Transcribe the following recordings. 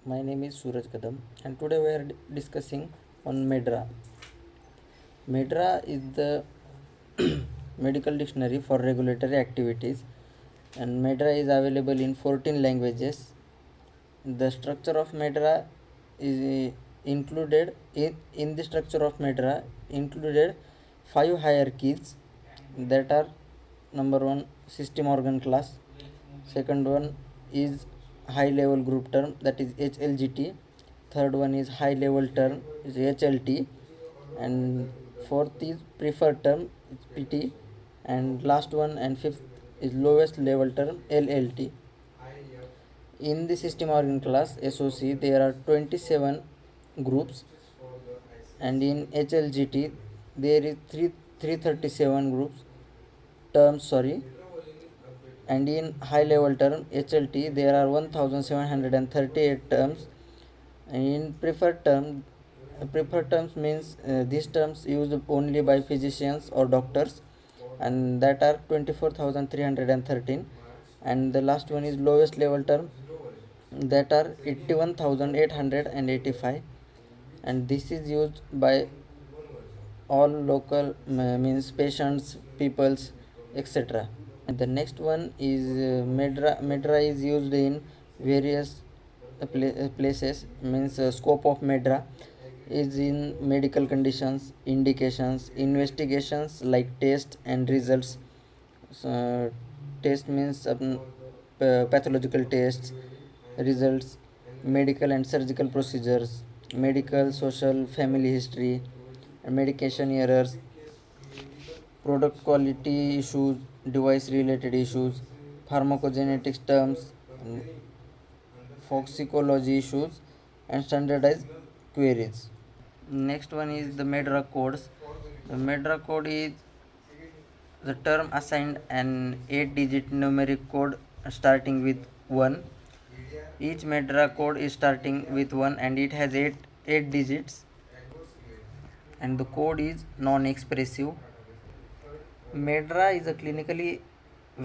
My name is Suraj Kadam, and today we are discussing on medDRA. medDRA is the medical dictionary for regulatory activities, and medDRA is available in 14 languages. The structure of medDRA is included in the structure of medDRA included 5 hierarchies that are: number 1, system organ class; second one is high level group term, that is HLGT; third one is high level term, is HLT; and fourth is preferred term, is PT; and last one and fifth is lowest level term, LLT. In the system organ class SOC there are 27 groups, and in HLGT there is 337 groups terms, and in high level term HLT there are 1738 terms. And in preferred terms means these terms used only by physicians or doctors, and that are 24,313. And the last one is lowest level term, that are 81,885, and this is used by all local means patients, peoples, etc. And the next one is medDRA is used in various places, means scope of medDRA is in medical conditions, indications, investigations like test and results. So, test means pathological tests, results, medical and surgical procedures, medical, social, family history, medication errors, product quality issues, device related issues, pharmacogenetics terms, toxicology issues, and standardized queries. Next one is the medDRA codes. The medDRA code is the term assigned an 8-digit numeric code starting with 1. Each medDRA code is starting with 1 and it has 8 digits, and the code is non-expressive. medDRA is a clinically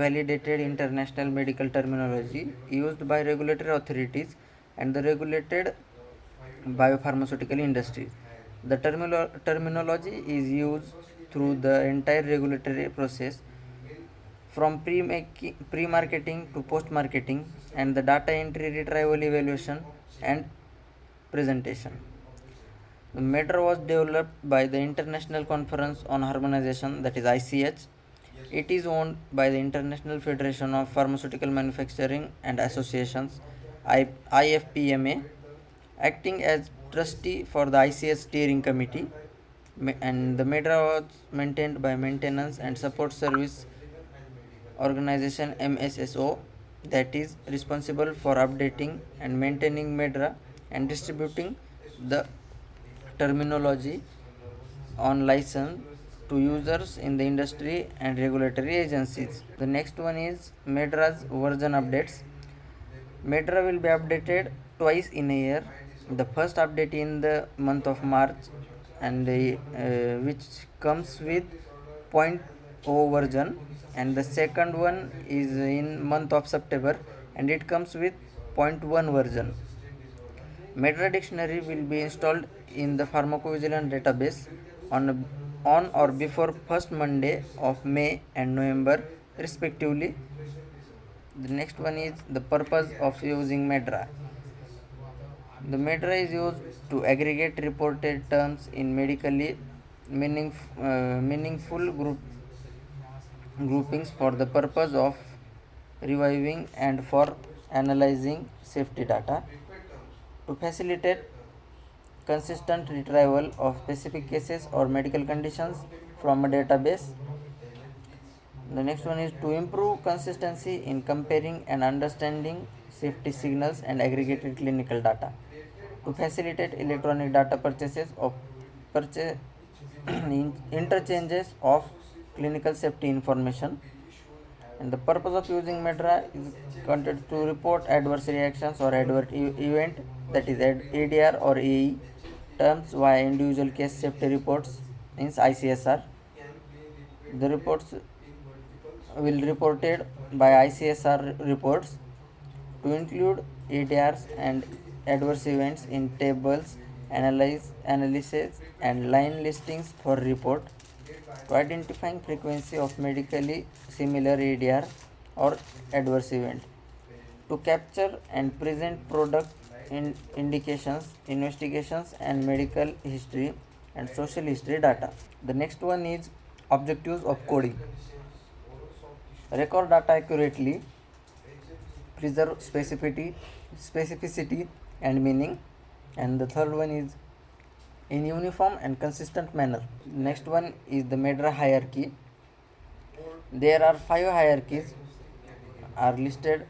validated international medical terminology used by regulatory authorities and the regulated biopharmaceutical industry. The terminology is used through the entire regulatory process from pre-marketing to post-marketing, and the data entry, retrieval, evaluation, and presentation. The medDRA was developed by the International Conference on Harmonization, that is ICH. It is owned by the International Federation of Pharmaceutical Manufacturing and Associations, IFPMA, acting as trustee for the ICH steering committee. And the medDRA was maintained by Maintenance and Support Service Organization, MSSO, that is responsible for updating and maintaining medDRA and distributing the terminology on license to users in the industry and regulatory agencies. The next one is medDRA's version updates. medDRA will be updated twice in a year. The first update in the month of March, and which comes with point 0 version, and the second one is in month of September and it comes with point 1 version. medDRA dictionary will be installed in the pharmacovigilance database on or before first Monday of May and November respectively. The next one is the purpose of using medDRA. The medDRA is used to aggregate reported terms in medically meaningful groupings for the purpose of reviewing and for analyzing safety data to facilitate consistent retrieval of specific cases or medical conditions from a database. The next one is to improve consistency in comparing and understanding safety signals and aggregated clinical data, to facilitate electronic data purchase interchanges of clinical safety information. And the purpose of using medDRA is content to report adverse reactions or adverse event, that is ADR or AE terms via individual case safety reports, means ICSR. The reports will reported by ICSR reports to include ADRs and adverse events in tables, analysis, and line listings for report, to identifying frequency of medically similar ADR or adverse event, to capture and present product indications, investigations, and medical history and social history data. The next one is objectives of coding. Record data accurately, preserve specificity and meaning. And the third one is in uniform and consistent manner. Next one is the medDRA hierarchy. There are 5 hierarchies are listed.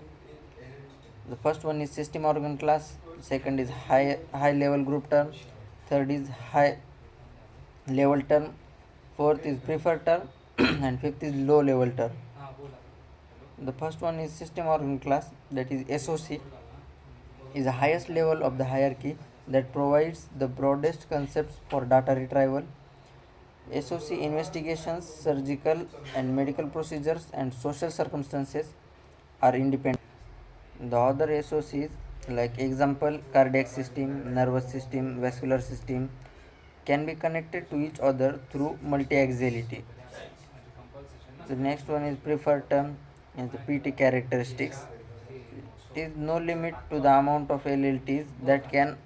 The first one is system organ class, second is high level group term, third is high level term, fourth is preferred term, and fifth is low level term. The first one is system organ class, that is SOC, is the highest level of the hierarchy that provides the broadest concepts for data retrieval. SOC investigations, surgical and medical procedures, and social circumstances are independent. The other SOCs, like example cardiac system, nervous system, vascular system, can be connected to each other through multi-axiality. The next one is preferred term and the PT characteristics. There is no limit to the amount of LLTs that can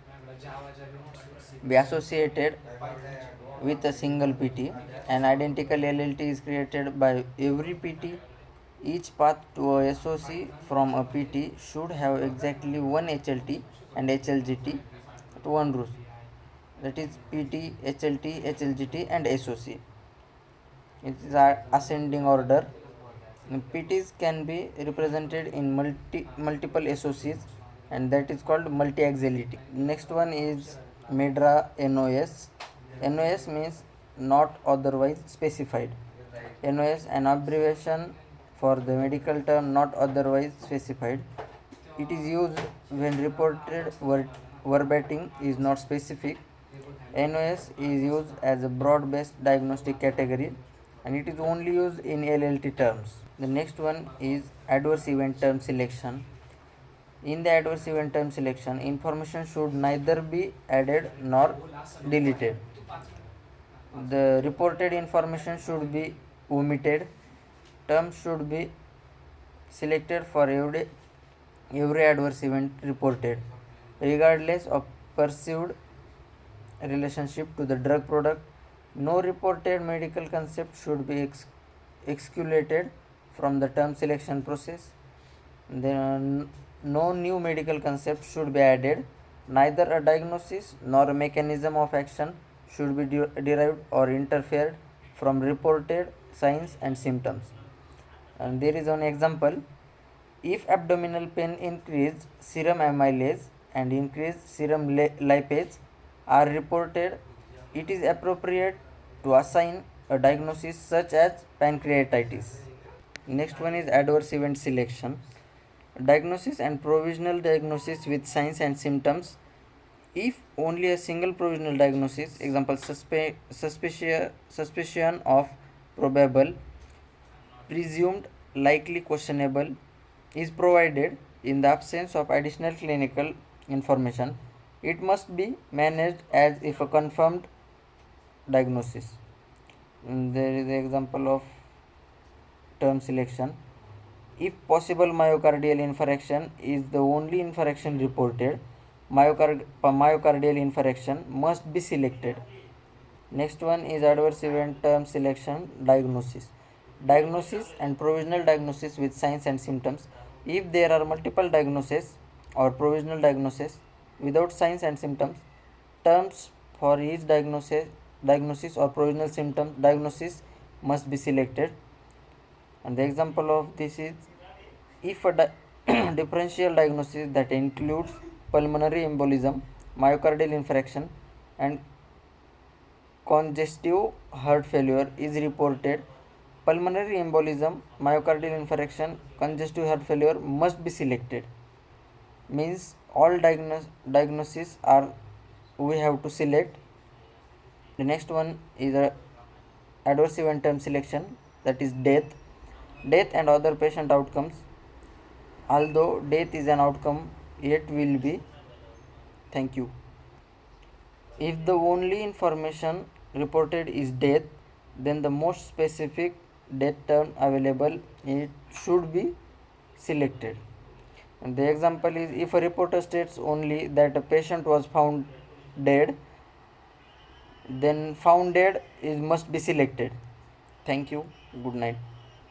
be associated with a single PT. An identical LLT is created by every PT. Each path to a SOC from a PT should have exactly one HLT and HLGT at one row. That is PT, HLT, HLGT, and SOC. It is ascending order. PTs can be represented in multiple SOCs, and that is called multi-axiality. Next one is medDRA NOS. NOS means not otherwise specified. NOS an abbreviation for the medical term not otherwise specified. It is used when reported verbatim is not specific. NOS is used as a broad-based diagnostic category, and it is only used in LLT terms. The next one is adverse event term selection. In the adverse event term selection, information should neither be added nor deleted. The reported information should be omitted. Terms should be selected for every adverse event reported, regardless of perceived relationship to the drug product. No reported medical concept should be excluded from the term selection process. Then no new medical concept should be added. Neither a diagnosis nor a mechanism of action should be derived or interfered from reported signs and symptoms. And there is an example. If abdominal pain increased serum amylase and increased serum lipase are reported, it is appropriate to assign a diagnosis such as pancreatitis. Next one is adverse event selection. Diagnosis and provisional diagnosis with signs and symptoms. If only a single provisional diagnosis, example suspicion of probable, presumed, likely, questionable, is provided in the absence of additional clinical information, it must be managed as if a confirmed diagnosis. There is an example of term selection. If possible myocardial infarction is the only infarction reported, myocardial infarction must be selected. Next one is adverse event term selection diagnosis. Diagnosis and provisional diagnosis with signs and symptoms. If there are multiple diagnoses or provisional diagnosis without signs and symptoms, terms for each diagnosis or provisional symptom diagnosis must be selected. And the example of this is if a differential diagnosis that includes pulmonary embolism, myocardial infarction, and congestive heart failure is reported, pulmonary embolism, myocardial infarction, congestive heart failure must be selected. Means all diagnoses are we have to select. The next one is a adverse event term selection, that is death and other patient outcomes. Although death is an outcome, yet will be Thank you. If the only information reported is death, then the most specific death term available it should be selected. And the example is, if a reporter states only that a patient was found dead, then found dead is must be selected. Thank you. Good night.